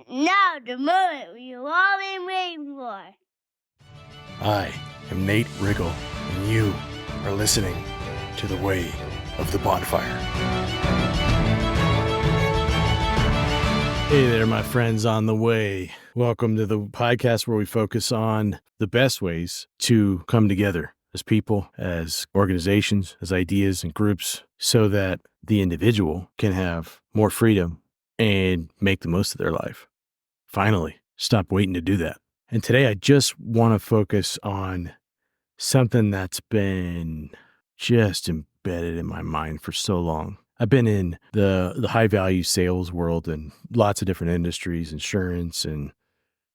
Now the moment we've all been waiting for. I am Nate Riggle, and you are listening to The Way of the Bonfire. Hey there, my friends on the way. Welcome to the podcast where we focus on the best ways to come together as people, as organizations, as ideas and groups, so that the individual can have more freedom and make the most of their life. Finally, stop waiting to do that. And today I just want to focus on something that's been just embedded in my mind for so long. I've been in the high value sales world in lots of different industries, insurance and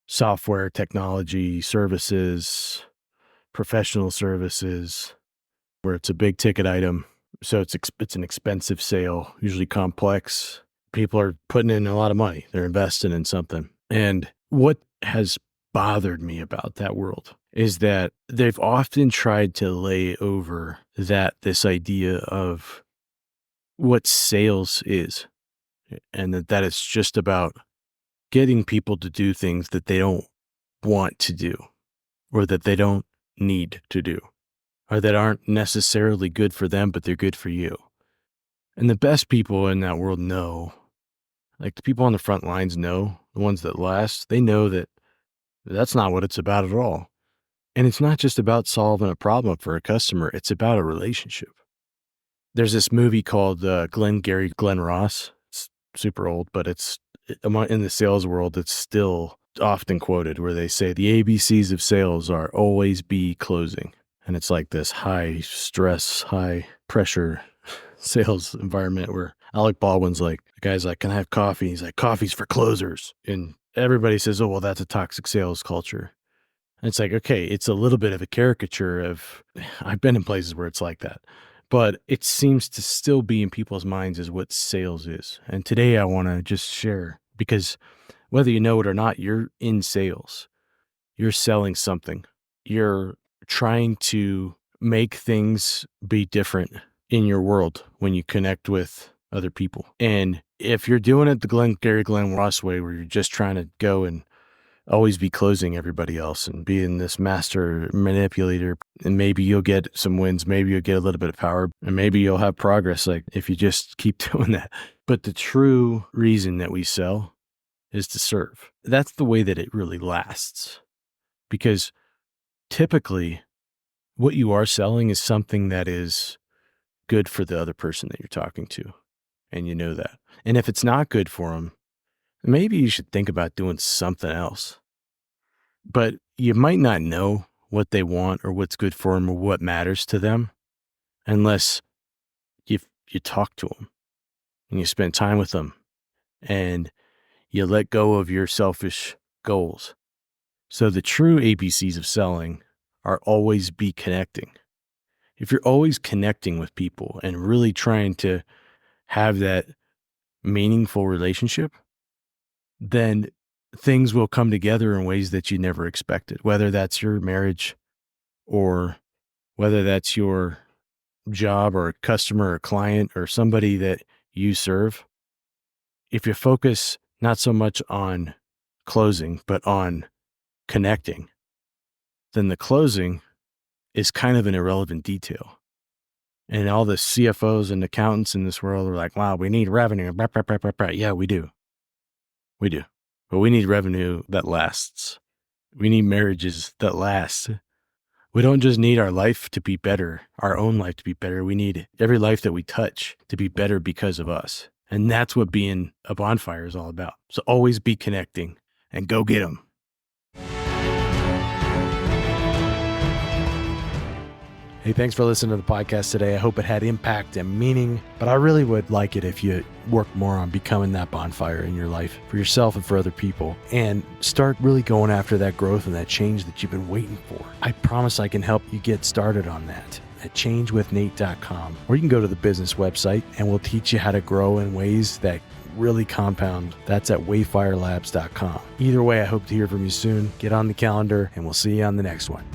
software, technology, services, professional services, where it's a big ticket item. So it's an expensive sale, usually complex. People are putting in a lot of money. They're investing in something. And what has bothered me about that world is that they've often tried to lay over this idea of what sales is, and that it's just about getting people to do things that they don't want to do, or that they don't need to do, or that aren't necessarily good for them, but they're good for you. And the best people in that world know, like the people on the front lines know, the ones that last, they know that that's not what it's about at all. And it's not just about solving a problem for a customer. It's about a relationship. There's this movie called Glenn Ross. It's super old, but in the sales world, it's still often quoted, where they say the ABCs of sales are always be closing. And it's like this high stress, high pressure sales environment where Alec Baldwin's like, the guy's like, can I have coffee? He's like, coffee's for closers. And everybody says, oh, well, that's a toxic sales culture. And it's like, okay, it's a little bit of a caricature of, I've been in places where it's like that, but it seems to still be in people's minds as what sales is. And today I want to just share, because whether you know it or not, you're in sales, you're selling something, you're trying to make things be different in your world when you connect with other people. And if you're doing it the Glenn Ross way, where you're just trying to go and always be closing everybody else and being this master manipulator, and maybe you'll get some wins, maybe you'll get a little bit of power, and maybe you'll have progress, like if you just keep doing that. But the true reason that we sell is to serve. That's the way that it really lasts, because typically what you are selling is something that is good for the other person that you're talking to. And you know that. And if it's not good for them, maybe you should think about doing something else. But you might not know what they want or what's good for them or what matters to them unless you talk to them and you spend time with them and you let go of your selfish goals. So the true ABCs of selling are always be connecting. If you're always connecting with people and really trying to have that meaningful relationship, then things will come together in ways that you never expected, whether that's your marriage or whether that's your job or a customer or client or somebody that you serve. If you focus not so much on closing, but on connecting, then the closing is kind of an irrelevant detail. And all the CFOs and accountants in this world are like, wow, we need revenue. Yeah, we do. We do. But we need revenue that lasts. We need marriages that last. We don't just need our life to be better, our own life to be better. We need every life that we touch to be better because of us. And that's what being a bonfire is all about. So always be connecting and go get them. Hey, thanks for listening to the podcast today. I hope it had impact and meaning, but I really would like it if you work more on becoming that bonfire in your life for yourself and for other people, and start really going after that growth and that change that you've been waiting for. I promise I can help you get started on that at changewithnate.com, or you can go to the business website and we'll teach you how to grow in ways that really compound. That's at wayfirelabs.com. Either way, I hope to hear from you soon. Get on the calendar and we'll see you on the next one.